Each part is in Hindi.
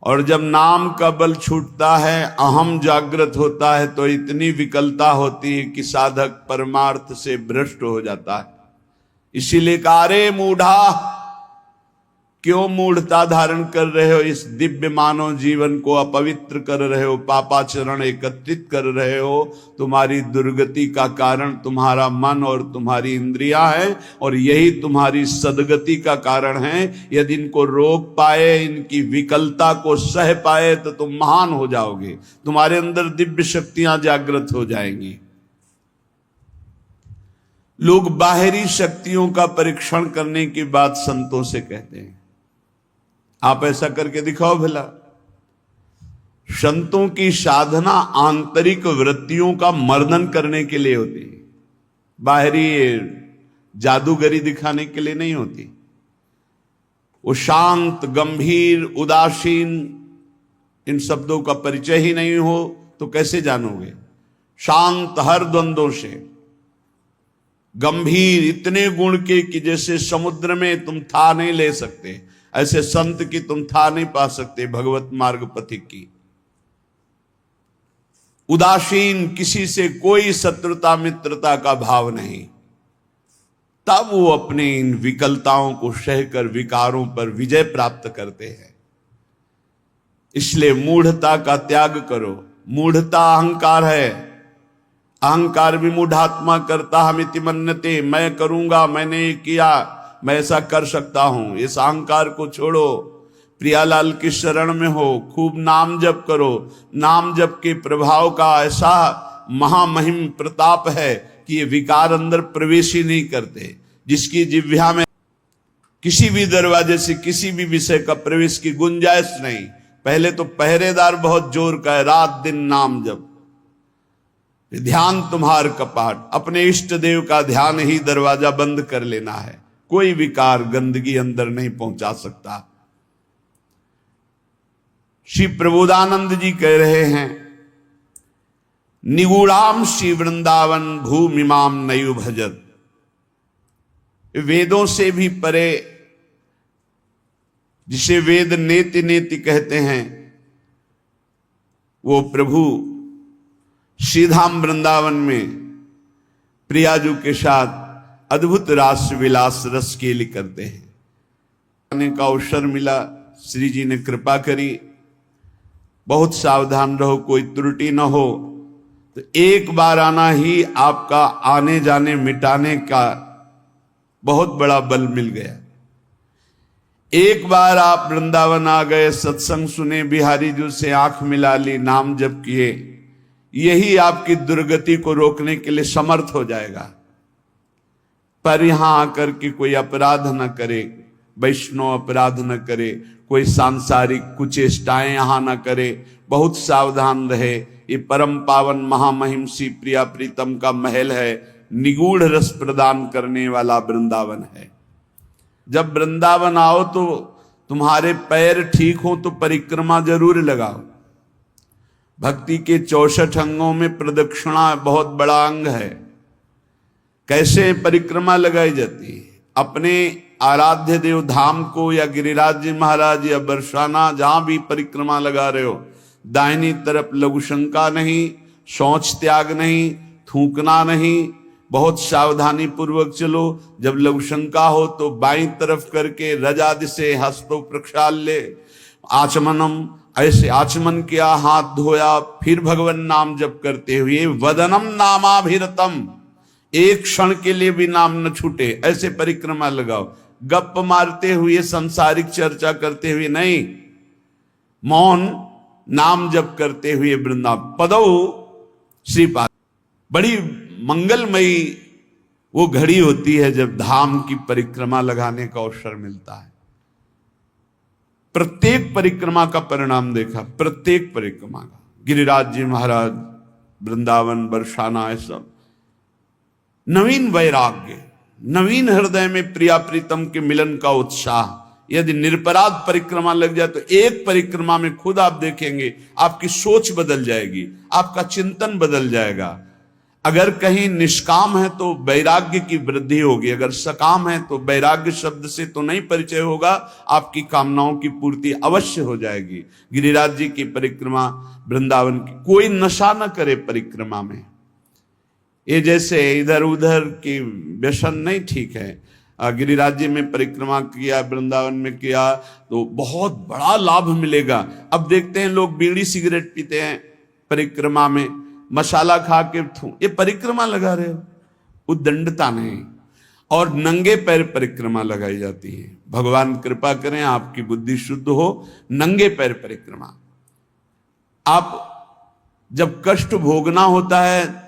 और जब नाम का बल छूटता है, अहम जागृत होता है, तो इतनी विकलता होती है कि साधक परमार्थ से भ्रष्ट हो जाता है। इसीलिए कारे मूढ़ा, क्यों मूढ़ता धारण कर रहे हो? इस दिव्य मानव जीवन को अपवित्र कर रहे हो, पापाचरण एकत्रित कर रहे हो। तुम्हारी दुर्गति का कारण तुम्हारा मन और तुम्हारी इंद्रियां है, और यही तुम्हारी सदगति का कारण है। यदि इनको रोक पाए, इनकी विकलता को सह पाए, तो तुम महान हो जाओगे, तुम्हारे अंदर दिव्य शक्तियां जागृत हो जाएंगी। लोग बाहरी शक्तियों का परीक्षण करने की बात संतों से कहते हैं। आप ऐसा करके दिखाओ भला। संतों की साधना आंतरिक वृत्तियों का मर्दन करने के लिए होती है, बाहरी जादूगरी दिखाने के लिए नहीं होती। वो शांत, गंभीर, उदासीन, इन शब्दों का परिचय ही नहीं हो तो कैसे जानोगे? शांत हर द्वंद्वों से, गंभीर इतने गुण के कि जैसे समुद्र में तुम था नहीं ले सकते, ऐसे संत की तुम था नहीं पा सकते, भगवत मार्ग पथिक की। उदासीन, किसी से कोई शत्रुता मित्रता का भाव नहीं। तब वो अपने इन विकलताओं को सहकर विकारों पर विजय प्राप्त करते हैं। इसलिए मूढ़ता का त्याग करो। मूढ़ता अहंकार है। अहंकार भी मूढ़ात्मा करता हमिति मन्यते, मैं करूंगा, मैंने ये किया, मैं ऐसा कर सकता हूं। इस अहंकार को छोड़ो, प्रियालाल की शरण में हो, खूब नाम जप करो। नाम जप के प्रभाव का ऐसा महामहिम प्रताप है कि ये विकार अंदर प्रवेश ही नहीं करते। जिसकी जिह्वा में किसी भी दरवाजे से किसी भी विषय का प्रवेश की गुंजाइश नहीं, पहले तो पहरेदार बहुत जोर का है, रात दिन नाम जप, ध्यान तुम्हार कपाट, अपने इष्ट देव का ध्यान ही दरवाजा बंद कर लेना है। कोई विकार, गंदगी अंदर नहीं पहुंचा सकता। श्री प्रबोधानंद जी कह रहे हैं, निगूढ़ाम श्री वृंदावन भूमिमाम नयु भजत। वेदों से भी परे, जिसे वेद नेति नेति कहते हैं, वो प्रभु श्रीधाम वृंदावन में प्रियाजू के साथ अद्भुत रास विलास रस केली करते हैं। आने का अवसर मिला, श्री जी ने कृपा करी। बहुत सावधान रहो, कोई त्रुटि न हो। तो एक बार आना ही आपका आने जाने मिटाने का बहुत बड़ा बल मिल गया। एक बार आप वृंदावन आ गए, सत्संग सुने, बिहारी जी से आंख मिला ली, नाम जप किए, यही आपकी दुर्गति को रोकने के लिए समर्थ हो जाएगा। पर यहां आकर के कोई अपराध न करे, वैष्णव अपराध न करे, कोई सांसारिक कुचेष्टाएं यहां न करे, बहुत सावधान रहे। ये परम पावन महामहिम श्री प्रिया प्रीतम का महल है, निगूढ़ रस प्रदान करने वाला वृंदावन है। जब वृंदावन आओ तो तुम्हारे पैर ठीक हो तो परिक्रमा जरूर लगाओ। भक्ति के 64 अंगों में प्रदक्षिणा बहुत बड़ा अंग है। कैसे परिक्रमा लगाई जाती है? अपने आराध्य देव धाम को या गिरिराज जी महाराज या बरसाना, जहां भी परिक्रमा लगा रहे हो, दाहिनी तरफ लघुशंका नहीं, शौच त्याग नहीं, थूकना नहीं, बहुत सावधानी पूर्वक चलो। जब लघुशंका हो तो बाईं तरफ करके रजादि से हस्तो प्रक्षाल्य आचमनम, ऐसे आचमन किया, हाथ धोया, फिर भगवान नाम जप करते हुए वदनम नामाभिरतम, एक क्षण के लिए भी नाम न छूटे, ऐसे परिक्रमा लगाओ। गप मारते हुए, संसारिक चर्चा करते हुए नहीं, मौन नाम जप करते हुए वृंदावन पदौ श्रीपाद। बड़ी मंगलमयी वो घड़ी होती है जब धाम की परिक्रमा लगाने का अवसर मिलता है। प्रत्येक परिक्रमा का परिणाम देखा, प्रत्येक परिक्रमा का, गिरिराज जी महाराज, वृंदावन, बरसाना, ऐसा नवीन वैराग्य, नवीन हृदय में प्रिया प्रीतम के मिलन का उत्साह। यदि निरपराध परिक्रमा लग जाए तो एक परिक्रमा में खुद आप देखेंगे आपकी सोच बदल जाएगी, आपका चिंतन बदल जाएगा। अगर कहीं निष्काम है तो वैराग्य की वृद्धि होगी, अगर सकाम है तो वैराग्य शब्द से तो नहीं परिचय होगा, आपकी कामनाओं की पूर्ति अवश्य हो जाएगी। गिरिराज जी की परिक्रमा वृंदावन की, कोई नशा न करे परिक्रमा में। ये जैसे इधर उधर की व्यसन नहीं ठीक है। गिरिराज जी में परिक्रमा किया, वृंदावन में किया तो बहुत बड़ा लाभ मिलेगा। अब देखते हैं लोग बीड़ी सिगरेट पीते हैं परिक्रमा में, मसाला खा के ये परिक्रमा लगा रहे हो, उद्दंडता नहीं। और नंगे पैर परिक्रमा लगाई जाती है। भगवान कृपा करें आपकी बुद्धि शुद्ध हो, नंगे पैर परिक्रमा। आप जब कष्ट भोगना होता है,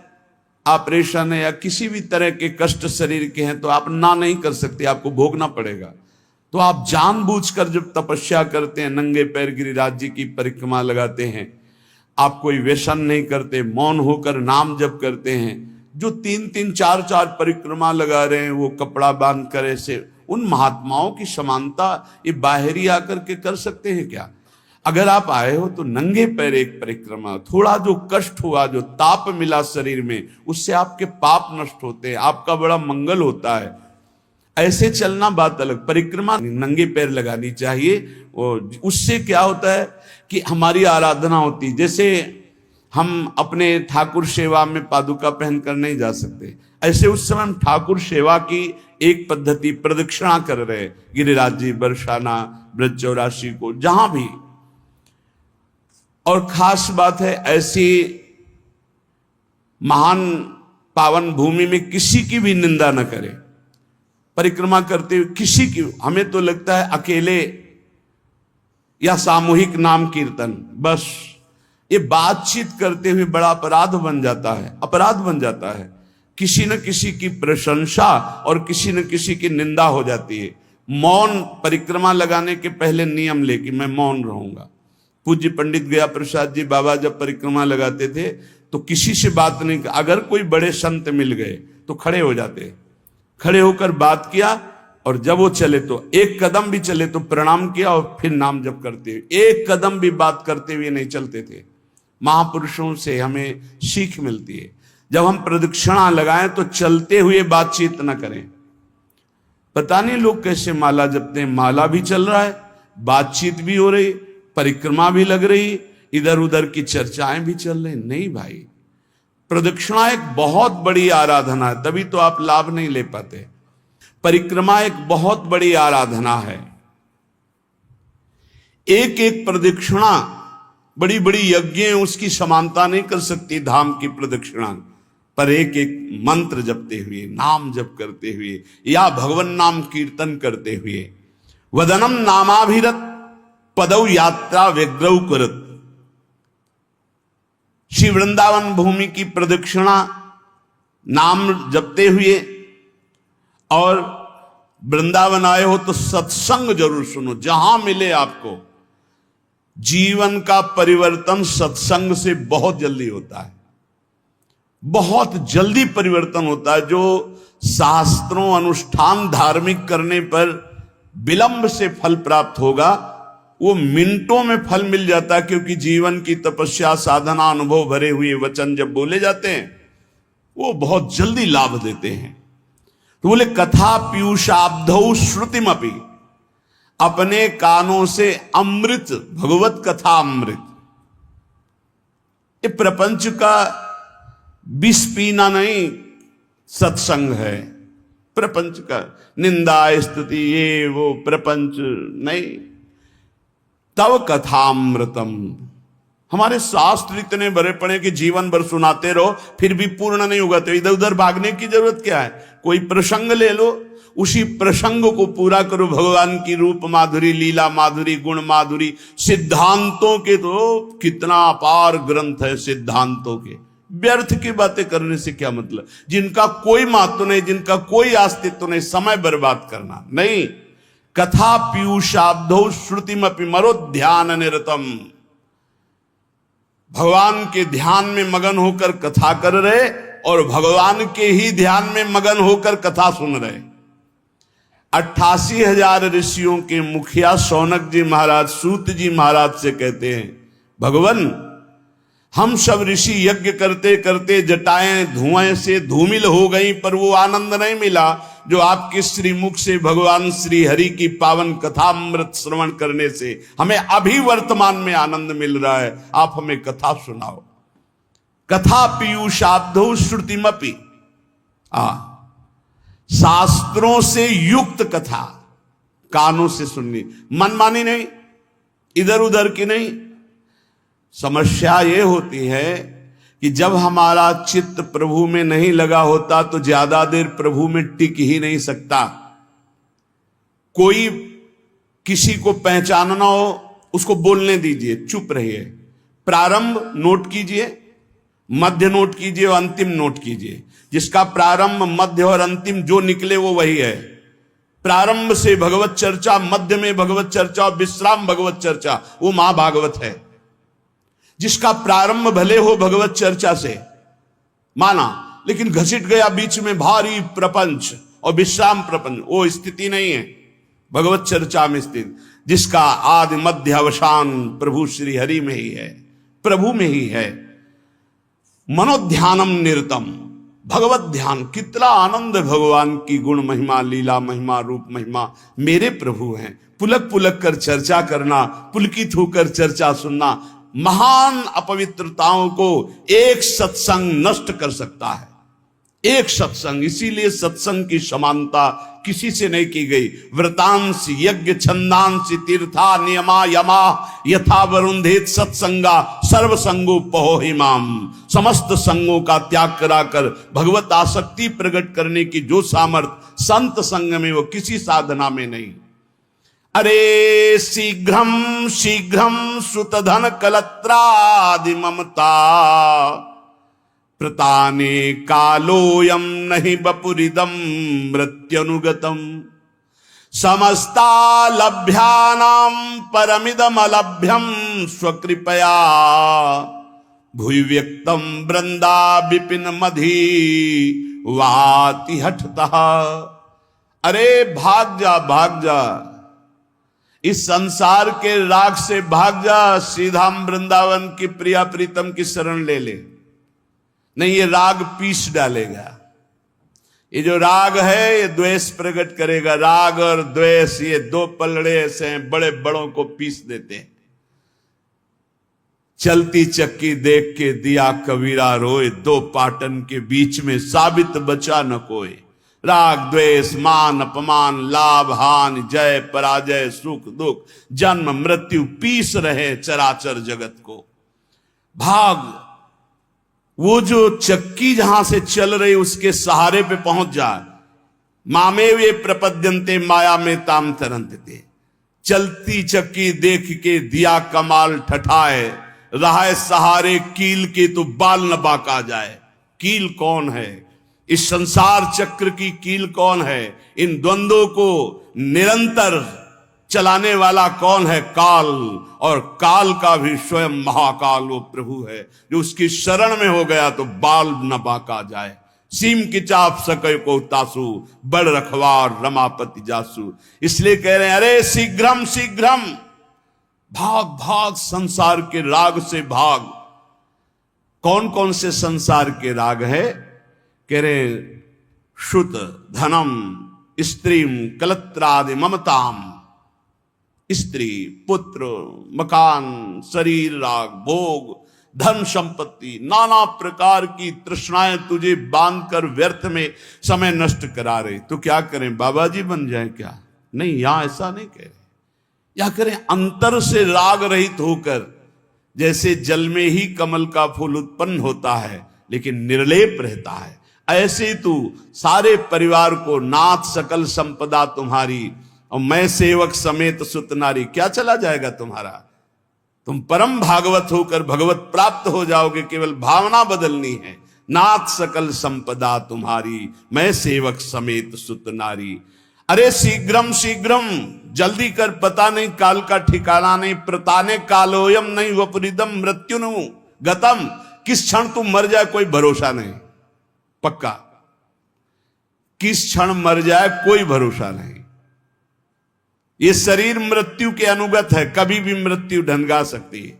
ऑपरेशन है या किसी भी तरह के कष्ट शरीर के हैं, तो आप ना नहीं कर सकते, आपको भोगना पड़ेगा। तो आप जानबूझकर जब तपस्या करते हैं, नंगे पैर गिरिराज जी की परिक्रमा लगाते हैं, आप कोई व्यसन नहीं करते, मौन होकर नाम जप करते हैं। जो 3-3 4-4 परिक्रमा लगा रहे हैं, वो कपड़ा बांध कर ऐसे, उन महात्माओं की समानता ये बाहरी आकर के कर सकते हैं क्या? अगर आप आए हो तो नंगे पैर एक परिक्रमा, थोड़ा जो कष्ट हुआ, जो ताप मिला शरीर में, उससे आपके पाप नष्ट होते हैं, आपका बड़ा मंगल होता है। ऐसे चलना बात अलग, परिक्रमा नंगे पैर लगानी चाहिए। उससे क्या होता है कि हमारी आराधना होती है। जैसे हम अपने ठाकुर सेवा में पादुका पहनकर नहीं जा सकते, ऐसे उस समय हम ठाकुर सेवा की एक पद्धति प्रदक्षिणा कर रहे, गिरिराज जी, बरसाना, ब्रज चौरासी को, जहां भी। और खास बात है, ऐसी महान पावन भूमि में किसी की भी निंदा न करें। परिक्रमा करते हुए किसी की, हमें तो लगता है अकेले या सामूहिक नाम कीर्तन, बस ये बातचीत करते हुए बड़ा अपराध बन जाता है, अपराध बन जाता है। किसी न किसी की प्रशंसा और किसी न किसी की निंदा हो जाती है। मौन, परिक्रमा लगाने के पहले नियम ले कि मैं मौन रहूंगा। पूज्य पंडित गया प्रसाद जी बाबा जब परिक्रमा लगाते थे तो किसी से बात नहीं, अगर कोई बड़े संत मिल गए तो खड़े हो जाते, खड़े होकर बात किया, और जब वो चले तो एक कदम भी चले तो प्रणाम किया और फिर नाम जप करते हुए, एक कदम भी बात करते हुए नहीं चलते थे। महापुरुषों से हमें सीख मिलती है। जब हम प्रदक्षिणा लगाएं तो चलते हुए बातचीत न करें। पता नहीं लोग कैसे माला जपते हैं, माला भी चल रहा है, बातचीत भी हो रही, परिक्रमा भी लग रही, इधर उधर की चर्चाएं भी चल रही। नहीं भाई, प्रदक्षिणा एक बहुत बड़ी आराधना है, तभी तो आप लाभ नहीं ले पाते। परिक्रमा एक बहुत बड़ी आराधना है। एक एक प्रदक्षिणा, बड़ी बड़ी यज्ञ उसकी समानता नहीं कर सकती धाम की प्रदक्षिणा, पर एक एक मंत्र जपते हुए, नाम जप करते हुए या भगवान नाम कीर्तन करते हुए, वदनम नामाभिरत पदौ यात्रा व्यग्रौ करत। श्री वृंदावन भूमि की प्रदक्षिणा नाम जपते हुए, और वृंदावन आए हो तो सत्संग जरूर सुनो, जहां मिले आपको। जीवन का परिवर्तन सत्संग से बहुत जल्दी होता है, बहुत जल्दी परिवर्तन होता है। जो शास्त्रों अनुष्ठान धार्मिक करने पर विलंब से फल प्राप्त होगा, वो मिनटों में फल मिल जाता है, क्योंकि जीवन की तपस्या, साधना, अनुभव भरे हुए वचन जब बोले जाते हैं वो बहुत जल्दी लाभ देते हैं। तो बोले कथा पीयूषाब्धौ श्रुतिमपि, अपने कानों से अमृत, भगवत कथा अमृत। ये प्रपंच का विष पीना नहीं सत्संग है, प्रपंच का निंदा स्तुति ये वो प्रपंच नहीं। तव कथामृतम, हमारे शास्त्र इतने भरे पड़े कि जीवन भर सुनाते रहो फिर भी पूर्ण नहीं होगा, तो इधर उधर भागने की जरूरत क्या है? कोई प्रसंग ले लो, उसी प्रसंग को पूरा करो। भगवान की रूप माधुरी, लीला माधुरी, गुण माधुरी, सिद्धांतों के तो कितना अपार ग्रंथ है सिद्धांतों के। व्यर्थ की बातें करने से क्या मतलब, जिनका कोई महत्व नहीं, जिनका कोई अस्तित्व नहीं, समय बर्बाद करना नहीं। कथा पीयूषाब्धौ श्रुतिमपि मरो ध्यान निरतम, भगवान के ध्यान में मगन होकर कथा कर रहे और भगवान के ही ध्यान में मगन होकर कथा सुन रहे। 88,000 ऋषियों के मुखिया शौनक जी महाराज सूत जी महाराज से कहते हैं, भगवान हम सब ऋषि यज्ञ करते करते जटाएं धुएं से धूमिल हो गई, पर वो आनंद नहीं मिला जो आपके श्रीमुख से भगवान श्री हरि की पावन कथामृत श्रवण करने से हमें अभी वर्तमान में आनंद मिल रहा है। आप हमें कथा सुनाओ। कथा पीयूषाब्धौ श्रुतिमपि, शास्त्रों से युक्त कथा कानों से सुननी, मनमानी नहीं, इधर उधर की नहीं। समस्या ये होती है कि जब हमारा चित्त प्रभु में नहीं लगा होता तो ज्यादा देर प्रभु में टिक ही नहीं सकता। कोई किसी को पहचानना हो उसको बोलने दीजिए, चुप रहिए। प्रारंभ नोट कीजिए, मध्य नोट कीजिए और अंतिम नोट कीजिए। जिसका प्रारंभ मध्य और अंतिम जो निकले वो वही है। प्रारंभ से भगवत चर्चा, मध्य में भगवत चर्चा और विश्राम भगवत चर्चा, वो महाभागवत है। जिसका प्रारंभ भले हो भगवत चर्चा से माना, लेकिन घसीट गया बीच में भारी प्रपंच और विश्राम प्रपंच, वो स्थिति नहीं है भगवत चर्चा में स्थित। जिसका आदि मध्य अवसान प्रभु श्री हरि में ही है, प्रभु में ही है। मनोध्यानम निरतम, भगवत ध्यान। कितना आनंद भगवान की गुण महिमा, लीला महिमा, रूप महिमा मेरे प्रभु हैं। पुलक पुलक कर चर्चा करना, पुलकित होकर चर्चा सुनना, महान अपवित्रताओं को एक सत्संग नष्ट कर सकता है। एक सत्संग, इसीलिए सत्संग की समानता किसी से नहीं की गई। व्रतांश यज्ञ छंदांश तीर्था नियमा यमा यथा वरुंधेत सत्संगा सर्वसंगो पहोहिमाम। समस्त संगों का त्याग कराकर भगवत आसक्ति प्रकट करने की जो सामर्थ्य संत संग में, वो किसी साधना में नहीं। अरे शीघ्रम शीघ्रम सुतधन कलत्रादि ममता प्रताने कालोयम नहीं बपुरिदम मृत्युनुगतम। समस्ता लभ्यानाम परमिदम अलभ्यम स्वकृपया भूय व्यक्तम वृंदा विपिन मधी वाति हठतः। अरे भाग जा, भाग जा, इस संसार के राग से भाग जा, सीधा वृंदावन की प्रिया प्रीतम की शरण ले ले। नहीं, ये राग पीस डालेगा। ये जो राग है ये द्वेष प्रकट करेगा। राग और द्वेष ये दो पलड़े ऐसे हैं, बड़े बड़ों को पीस देते हैं। चलती चक्की देख के दिया कबीरा रोए, दो पाटन के बीच में साबित बचा न कोई। राग द्वेष मान अपमान लाभ हानि जय पराजय सुख दुख जन्म मृत्यु पीस रहे चराचर जगत को। भाग, वो जो चक्की जहां से चल रही उसके सहारे पे पहुंच जाए। मामे वे प्रपद्यंते माया में ताम तरंतते। चलती चक्की देख के दिया कमाल ठठाए, रहा सहारे कील के तो बाल न बाका जाए। कील कौन है? इस संसार चक्र की कील कौन है? इन द्वंद्वों को निरंतर चलाने वाला कौन है? काल। और काल का भी स्वयं महाकाल वो प्रभु है जो उसकी शरण में हो गया तो बाल न बाका जाए। सीम की चाप सके को तासु, बड़ रखवार रमापति जासु। इसलिए कह रहे हैं अरे शीघ्रम शीघ्रम, भाग भाग, संसार के राग से भाग। कौन कौन से संसार के राग है? कह रहे श्रुत धनम स्त्रीम कलत्रादि ममताम। स्त्री पुत्र मकान शरीर राग भोग धन संपत्ति नाना प्रकार की तृष्णाएं तुझे बांधकर व्यर्थ में समय नष्ट करा रहे। तो क्या करें, बाबा जी बन जाए क्या? नहीं, यहां ऐसा नहीं कह रहे। या करें अंतर से राग रहित होकर, जैसे जल में ही कमल का फूल उत्पन्न होता है लेकिन निर्लेप रहता है, ऐसे तू सारे परिवार को नाथ सकल संपदा तुम्हारी और मैं सेवक समेत सुत नारी। क्या चला जाएगा तुम्हारा? तुम परम भागवत होकर भगवत प्राप्त हो जाओगे। केवल भावना बदलनी है। नाथ सकल संपदा तुम्हारी मैं सेवक समेत सुत नारी। अरे शीघ्रम शीघ्रम, जल्दी कर, पता नहीं काल का ठिकाना नहीं। प्रताने कालोयम नहीं वपुरिदम मृत्युनु गतम। किस क्षण तुम मर जाए कोई भरोसा नहीं। पक्का किस क्षण मर जाए कोई भरोसा नहीं। ये शरीर मृत्यु के अनुगत है, कभी भी मृत्यु ढंगा सकती है।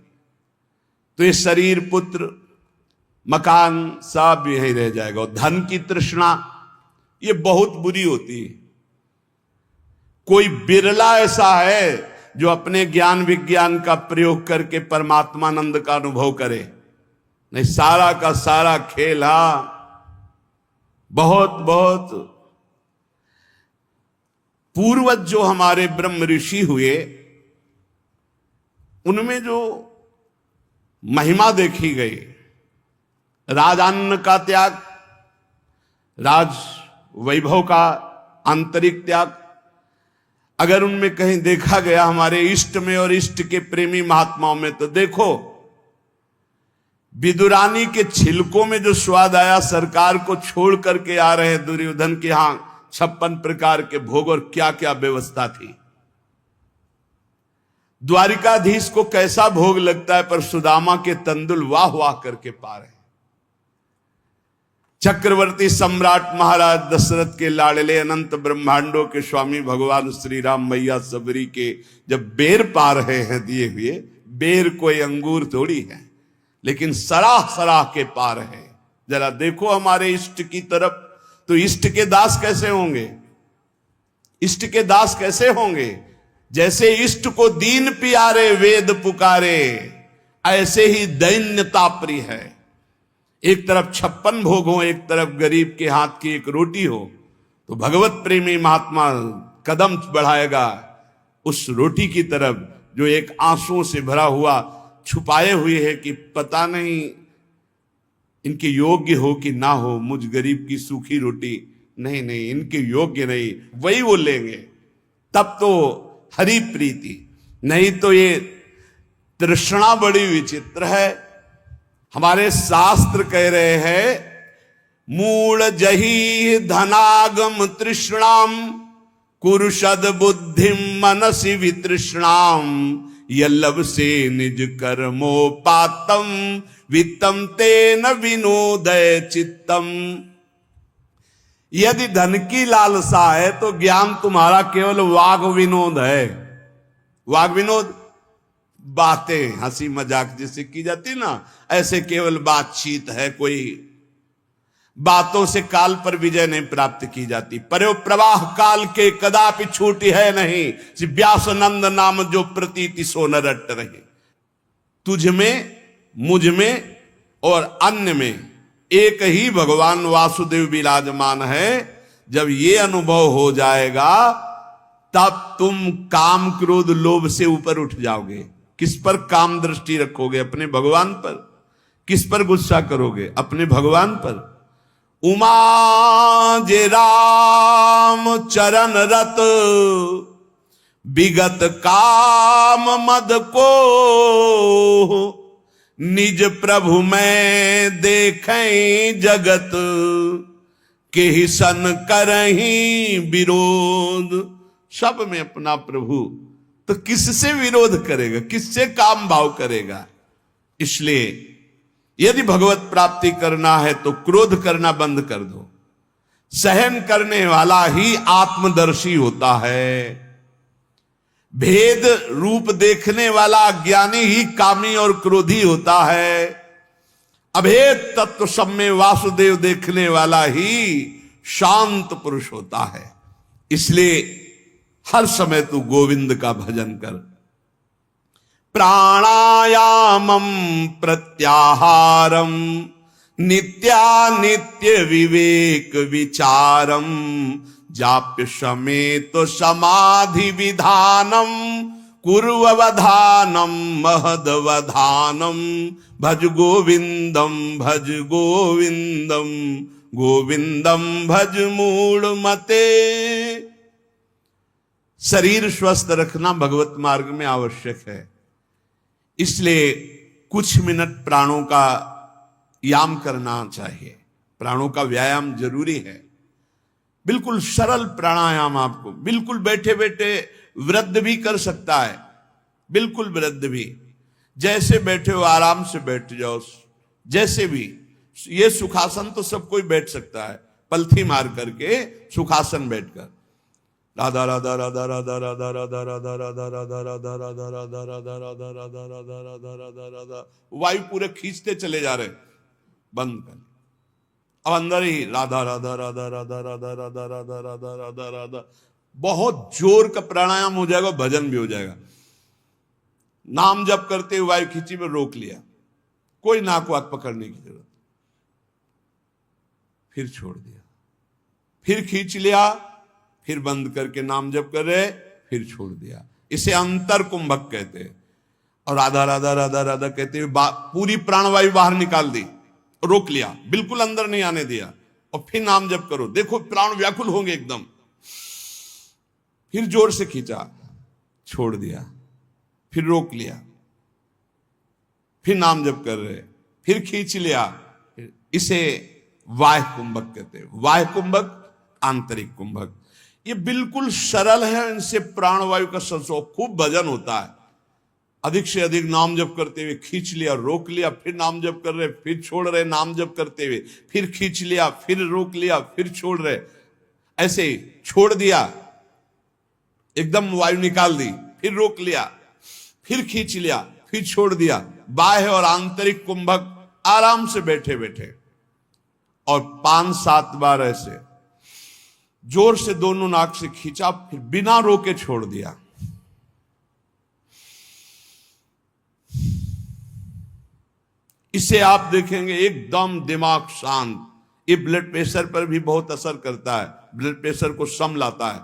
तो ये शरीर, पुत्र, मकान सब यहीं रह जाएगा। और धन की तृष्णा ये बहुत बुरी होती है। कोई बिरला ऐसा है जो अपने ज्ञान विज्ञान का प्रयोग करके परमात्मानंद का अनुभव करे। नहीं, सारा का सारा खेल, बहुत बहुत पूर्वज जो हमारे ब्रह्म ऋषि हुए, उनमें जो महिमा देखी गई, राजान्न का त्याग, राज वैभव का आंतरिक त्याग, अगर उनमें कहीं देखा गया हमारे इष्ट में और इष्ट के प्रेमी महात्माओं में, तो देखो विदुरानी के छिलकों में जो स्वाद आया, सरकार को छोड़ करके आ रहे दुर्योधन के यहां 56 प्रकार के भोग और क्या क्या व्यवस्था थी। द्वारिकाधीश को कैसा भोग लगता है, पर सुदामा के तंदुल वाह वाह करके पा रहे। चक्रवर्ती सम्राट महाराज दशरथ के लाडले अनंत ब्रह्मांडों के स्वामी भगवान श्री राम मैया सबरी के जब बेर पा रहे हैं दिए हुए, बेर कोई अंगूर थोड़ी है, लेकिन सराह सराह के पा रहे हैं। जरा देखो हमारे इष्ट की तरफ, तो इष्ट के दास कैसे होंगे? इष्ट के दास कैसे होंगे? जैसे इष्ट को दीन प्यारे वेद पुकारे, ऐसे ही दैन्यता प्रिय है। एक तरफ 56 भोग हो, एक तरफ गरीब के हाथ की एक रोटी हो, तो भगवत प्रेमी महात्मा कदम बढ़ाएगा उस रोटी की तरफ जो एक आंसुओं से भरा हुआ छुपाए हुए है कि पता नहीं इनके योग्य हो कि ना हो। मुझ गरीब की सूखी रोटी नहीं, नहीं इनके योग्य नहीं, वही वो लेंगे, तब तो हरि प्रीति। नहीं तो ये तृष्णा बड़ी विचित्र है। हमारे शास्त्र कह रहे हैं, मूल जही धनागम तृष्णाम कुरुषद बुद्धिम मनसि वितृष्णाम यल्लभ से निज कर्मोपातम वित्तम तेन विनोदय चित्तम। यदि धन की लालसा है तो ज्ञान तुम्हारा केवल वाग विनोद है। वाग विनोद बातें, हंसी मजाक जैसे की जाती ना, ऐसे केवल बातचीत है। कोई बातों से काल पर विजय नहीं प्राप्त की जाती। पर्यो प्रवाह काल के कदापि छूटी है नहीं, व्यास नंद नाम जो प्रतीति सो न रट रहे। तुझ में, मुझ में और अन्य में एक ही भगवान वासुदेव विराजमान है। जब ये अनुभव हो जाएगा तब तुम काम क्रोध लोभ से ऊपर उठ जाओगे। किस पर काम दृष्टि रखोगे? अपने भगवान पर। किस पर गुस्सा करोगे? अपने भगवान पर। उमा जे राम चरण रत विगत काम मद को निज प्रभु में देखें जगत के ही सन करहीं विरोध। सब में अपना प्रभु, तो किससे विरोध करेगा? किससे काम भाव करेगा? इसलिए यदि भगवत प्राप्ति करना है तो क्रोध करना बंद कर दो। सहन करने वाला ही आत्मदर्शी होता है। भेद रूप देखने वाला ज्ञानी ही कामी और क्रोधी होता है। अभेद तत्व सब में वासुदेव देखने वाला ही शांत पुरुष होता है। इसलिए हर समय तू गोविंद का भजन कर। प्राणायामम प्रत्याहारम नित्यानित्य विवेक विचारम जाप्य समेत समाधि विधानम कुर्ववधानम महदवधानम भज गोविंदम गोविंदम भज मूढ़ मते। शरीर स्वस्थ रखना भगवत मार्ग में आवश्यक है। इसलिए कुछ मिनट प्राणों का याम करना चाहिए। प्राणों का व्यायाम जरूरी है। बिल्कुल सरल प्राणायाम, आपको बिल्कुल बैठे बैठे वृद्ध भी कर सकता है। बिल्कुल वृद्ध भी, जैसे बैठे हो आराम से बैठ जाओ। जैसे भी, ये सुखासन तो सब कोई बैठ सकता है, पलथी मार करके सुखासन बैठकर। राधा राधा राधा राधा राधा राधा राधा राधा राधा राधा राधा राधा राधा राधा राधा राधा राधा राधा राधा, वायु पूरे खींचते चले जा रहे, बंद कर। अब अंदर ही राधा राधा राधा राधा राधा राधा राधा राधा राधा राधा, बहुत जोर का प्राणायाम हो जाएगा, भजन भी हो जाएगा। नाम जप करते हुए वायु खींची में रोक लिया, कोई नाक वाक पकड़ने की जरूरत, फिर छोड़ दिया, फिर खींच लिया, फिर बंद करके नाम जप कर रहे, फिर छोड़ दिया। इसे अंतर कुंभक कहते हैं। और राधा राधा राधा राधा कहते हुए पूरी प्राणवायु बाहर निकाल दी, रोक लिया, बिल्कुल अंदर नहीं आने दिया, और फिर नाम जप करो, देखो प्राण व्याकुल होंगे एकदम। फिर जोर से खींचा, छोड़ दिया, फिर रोक लिया, फिर नाम जप कर रहे, फिर खींच लिया। इसे वाह्य कुंभक कहते हैं। वाह्य कुंभक, आंतरिक कुंभक, ये बिल्कुल सरल है। इनसे प्राणवायु का संसर्ग, खूब भजन होता है। अधिक से अधिक नाम जप करते हुए खींच लिया, रोक लिया, फिर नाम जप कर रहे, फिर छोड़ रहे, नाम जप करते हुए फिर खींच लिया, फिर रोक लिया, फिर छोड़ रहे, ऐसे छोड़ दिया, एकदम वायु निकाल दी, फिर रोक लिया, फिर खींच लिया, फिर छोड़ दिया। बाह्य और आंतरिक कुंभक आराम से बैठे बैठे, और 5-7 बार ऐसे जोर से दोनों नाक से खींचा, फिर बिना रोके छोड़ दिया। इसे आप देखेंगे एकदम दिमाग शांत। ये ब्लड प्रेशर पर भी बहुत असर करता है, ब्लड प्रेशर को सम लाता है,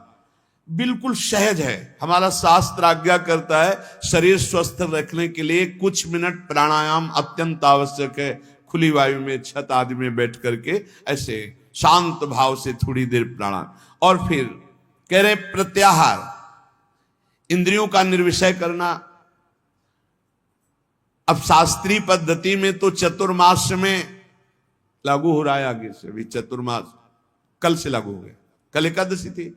बिल्कुल सहज है। हमारा शास्त्र आज्ञा करता है शरीर स्वस्थ रखने के लिए कुछ मिनट प्राणायाम अत्यंत आवश्यक है। खुली वायु में, छत आदि में बैठ करके ऐसे शांत भाव से थोड़ी देर प्राणायाम। और फिर कह रहे प्रत्याहार, इंद्रियों का निर्विषय करना। अब शास्त्रीय पद्धति में तो चतुर्मास में लागू हो रहा है, आगे से भी चतुर्मास कल से लागू हो गया। कल एकादशी थी,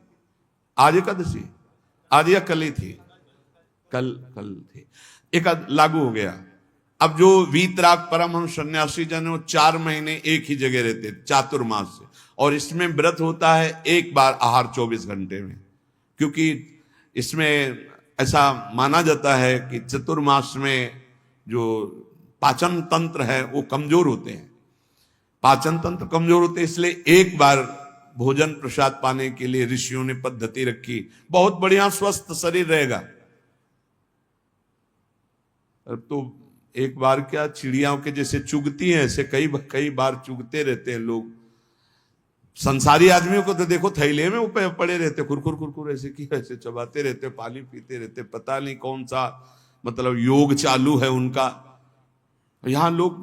आज एकादशी, आज या कल ही थी, कल थी, एक लागू हो गया। अब जो वीतराग परमहंस सन्यासी जन वो 4 महीने एक ही जगह रहते चातुर्मास से, और इसमें व्रत होता है एक बार आहार 24 घंटे में, क्योंकि इसमें ऐसा माना जाता है कि चतुर्मास में जो पाचन तंत्र है वो कमजोर होते हैं, पाचन तंत्र कमजोर होते हैं, इसलिए एक बार भोजन प्रसाद पाने के लिए ऋषियों ने पद्धति रखी। बहुत बढ़िया स्वस्थ शरीर रहेगा। अब तो एक बार क्या, चिड़ियाओं के जैसे चुगती हैं ऐसे कई बार चुगते रहते हैं लोग। संसारी आदमियों को तो देखो थैले में ऊपर पड़े रहते, खुरखुर ऐसे की ऐसे चबाते रहते, पानी पीते रहते, पता नहीं कौन सा मतलब योग चालू है उनका। यहां लोग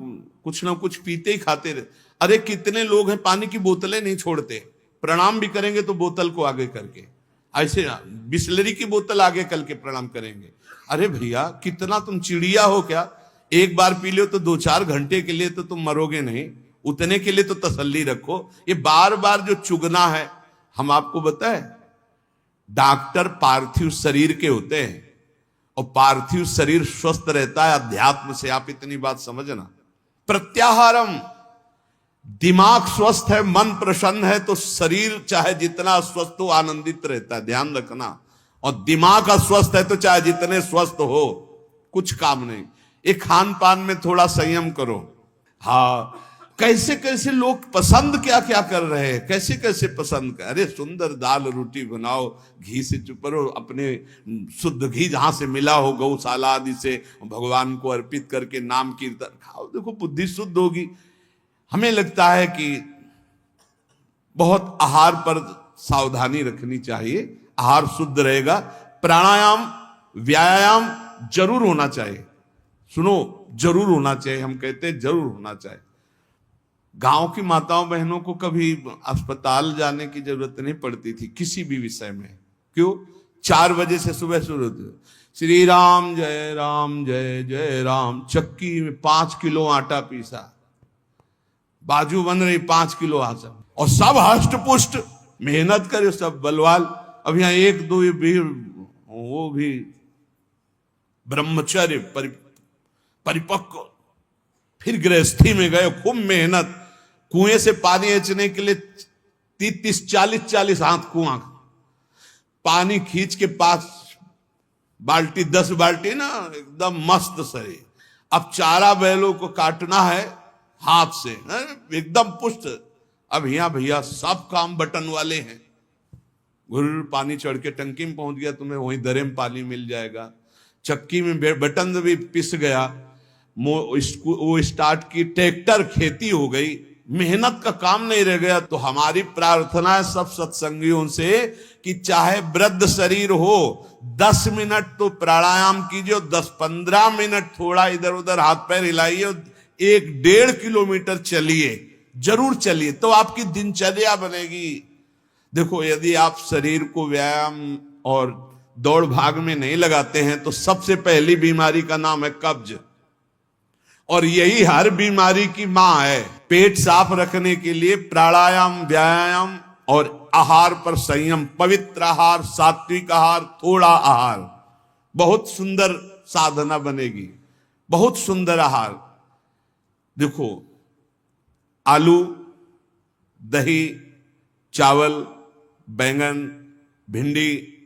कुछ ना कुछ पीते ही खाते रहते। अरे कितने लोग हैं पानी की बोतलें नहीं छोड़ते, प्रणाम भी करेंगे तो बोतल को आगे करके, ऐसे बिस्लरी की बोतल आगे करके प्रणाम करेंगे। अरे भैया कितना तुम चिड़िया हो क्या, एक बार पी लो तो 2-4 घंटे के लिए तो तुम मरोगे नहीं, उतने के लिए तो तसल्ली रखो। ये बार बार जो चुगना है, हम आपको बताएं डॉक्टर पार्थिव शरीर के होते हैं, और पार्थिव शरीर स्वस्थ रहता है अध्यात्म से। आप इतनी बात समझना। प्रत्याहारम, दिमाग स्वस्थ है, मन प्रसन्न है, तो शरीर चाहे जितना स्वस्थ हो आनंदित रहता है, ध्यान रखना। और दिमाग अस्वस्थ है तो चाहे जितने स्वस्थ हो कुछ काम नहीं। ये खान पान में थोड़ा संयम करो। हाँ, कैसे कैसे लोग पसंद क्या क्या कर रहे हैं, कैसे कैसे पसंद कर। अरे सुंदर दाल रोटी बनाओ, घी से चुपरो, अपने शुद्ध घी जहां से मिला हो गौशाला आदि से, भगवान को अर्पित करके नाम कीर्तन खाओ, देखो बुद्धि शुद्ध होगी। हमें लगता है कि बहुत आहार पर सावधानी रखनी चाहिए, आहार शुद्ध रहेगा। प्राणायाम व्यायाम जरूर होना चाहिए, सुनो जरूर होना चाहिए, हम कहते हैं जरूर होना चाहिए। गांव की माताओं बहनों को कभी अस्पताल जाने की जरूरत नहीं पड़ती थी किसी भी विषय में। क्यों? 4 बजे से सुबह शुरू होती, श्री राम जय जय राम, चक्की में 5 किलो आटा पीसा, बाजू बन रही 5 किलो आटा, और सब हष्ट पुष्ट मेहनत करे, सब बलवाल। अब यहाँ 1-2 भी, वो भी ब्रह्मचर्य परिपक्व, फिर गृहस्थी में गए, खूब मेहनत, कुएं से पानी खींचने के लिए 30-40 हाथ कुआं, पानी खींच के 5 बाल्टी 10 बाल्टी ना, एकदम मस्त शरीर। अब चारा बैलों को काटना है हाथ से, एकदम पुष्ट। अब यहाँ भैया सब काम बटन वाले हैं। गुरु पानी चढ़ के टंकी में पहुंच गया, तुम्हें वहीं दरे में पानी मिल जाएगा। चक्की में बटन भी पिस गया, वो स्टार्ट की, ट्रैक्टर खेती हो गई, मेहनत का काम नहीं रह गया। तो हमारी प्रार्थना है सब सत्संगियों से कि चाहे वृद्ध शरीर हो, 10 मिनट तो प्राणायाम कीजिए, 10-15 मिनट थोड़ा इधर उधर हाथ पैर हिलाइए, 1-1.5 किलोमीटर चलिए, जरूर चलिए, तो आपकी दिनचर्या बनेगी। देखो, यदि आप शरीर को व्यायाम और दौड़ भाग में नहीं लगाते हैं तो सबसे पहली बीमारी का नाम है कब्ज, और यही हर बीमारी की मां है। पेट साफ रखने के लिए प्राणायाम, व्यायाम और आहार पर संयम, पवित्र आहार, सात्विक आहार, थोड़ा आहार, बहुत सुंदर साधना बनेगी, बहुत सुंदर आहार। देखो, आलू, दही, चावल, बैंगन, भिंडी,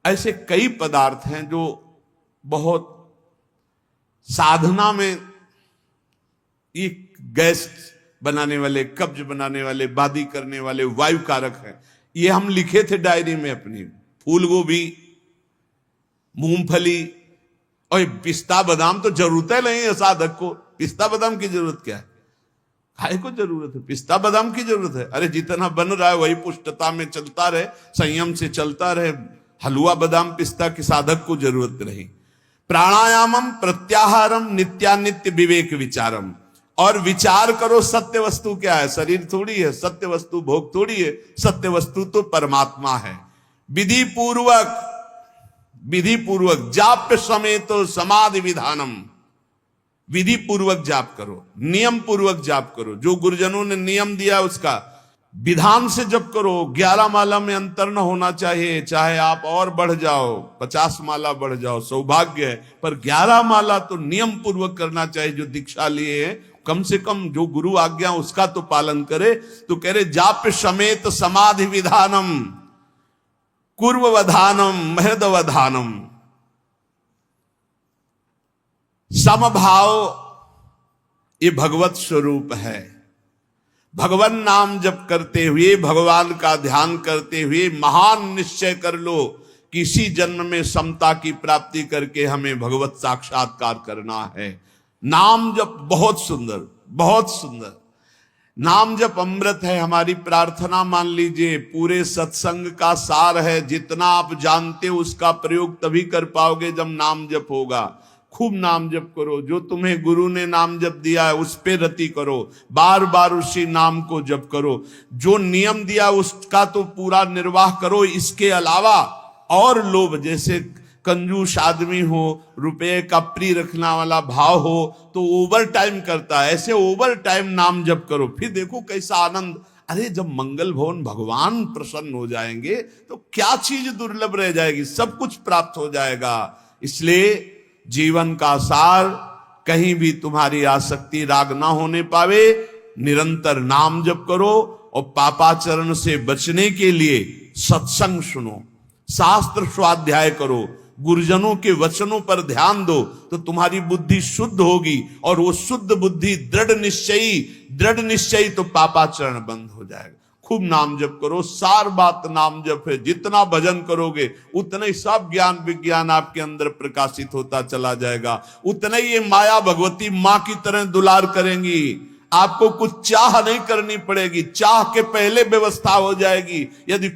ऐसे कई पदार्थ हैं जो बहुत साधना में ये गैस बनाने वाले, कब्ज बनाने वाले, बादी करने वाले, वायु कारक हैं। ये हम लिखे थे डायरी में अपनी। फूल गोभी, मूंगफली और पिस्ता बादाम तो जरूरत है नहीं है साधक को। पिस्ता बादाम की जरूरत क्या है? खाए को जरूरत है, पिस्ता बादाम की जरूरत है? अरे जितना बन रहा है वही पुष्टता में चलता रहे, संयम से चलता रहे। हलवा बादाम पिस्ता की साधक को जरूरत नहीं। प्राणायामम प्रत्याहारम नित्यानित्य विवेक विचारम, और विचार करो सत्य वस्तु क्या है। शरीर थोड़ी है, सत्य वस्तु भोग थोड़ी है, सत्य वस्तु तो परमात्मा है। विधि पूर्वक जाप्य समेत समाधि विधानम, विधि पूर्वक जाप करो, नियम पूर्वक जाप करो। जो गुरुजनों ने नियम दिया उसका विधान से जप करो। 11 माला में अंतर न होना चाहिए, चाहे आप और बढ़ जाओ, 50 माला बढ़ जाओ, सौभाग्य है, पर 11 माला तो नियम पूर्वक करना चाहिए। जो दीक्षा लिए है, कम से कम जो गुरु आज्ञा उसका तो पालन करे। तो कह रहे जाप्य समेत समाधि विधानम, कुर्ववधानम, महदवधानम। समभाव ये भगवत स्वरूप है। भगवान नाम जप करते हुए, भगवान का ध्यान करते हुए महान निश्चय कर लो कि इसी जन्म में समता की प्राप्ति करके हमें भगवत साक्षात्कार करना है। नाम जप बहुत सुंदर, बहुत सुंदर। नाम जप अमृत है। हमारी प्रार्थना मान लीजिए पूरे सत्संग का सार है। जितना आप जानते हो उसका प्रयोग तभी कर पाओगे जब नाम जप होगा। खूब नाम जप करो। जो तुम्हें गुरु ने नाम जप दिया है उस पे रति करो, बार बार उसी नाम को जप करो। जो नियम दिया उसका तो पूरा निर्वाह करो। इसके अलावा और लोभ, जैसे कंजूस आदमी हो, रुपये का प्रिय रखना वाला भाव हो तो ओवर टाइम करता है, ऐसे ओवर टाइम नाम जप करो। फिर देखो कैसा आनंद। अरे जब मंगल भवन भगवान प्रसन्न हो जाएंगे तो क्या चीज दुर्लभ रह जाएगी, सब कुछ प्राप्त हो जाएगा। इसलिए जीवन का सार, कहीं भी तुम्हारी आसक्ति राग ना होने पावे, निरंतर नाम जप करो। और पापाचरण से बचने के लिए सत्संग सुनो, शास्त्र स्वाध्याय करो, गुरुजनों के वचनों पर ध्यान दो, तो तुम्हारी बुद्धि शुद्ध होगी। और वो शुद्ध बुद्धि दृढ़ निश्चयी तो पापाचरण बंद हो जाएगा। खूब नाम जप करो। सार बात नाम जप है। जितना भजन करोगे उतना ही सब ज्ञान विज्ञान आपके अंदर प्रकाशित होता चला जाएगा। उतना ही ये माया भगवती माँ की तरह दुलार करेंगी। आपको कुछ चाह नहीं करनी पड़ेगी, चाह के पहले व्यवस्था हो जाएगी। यदि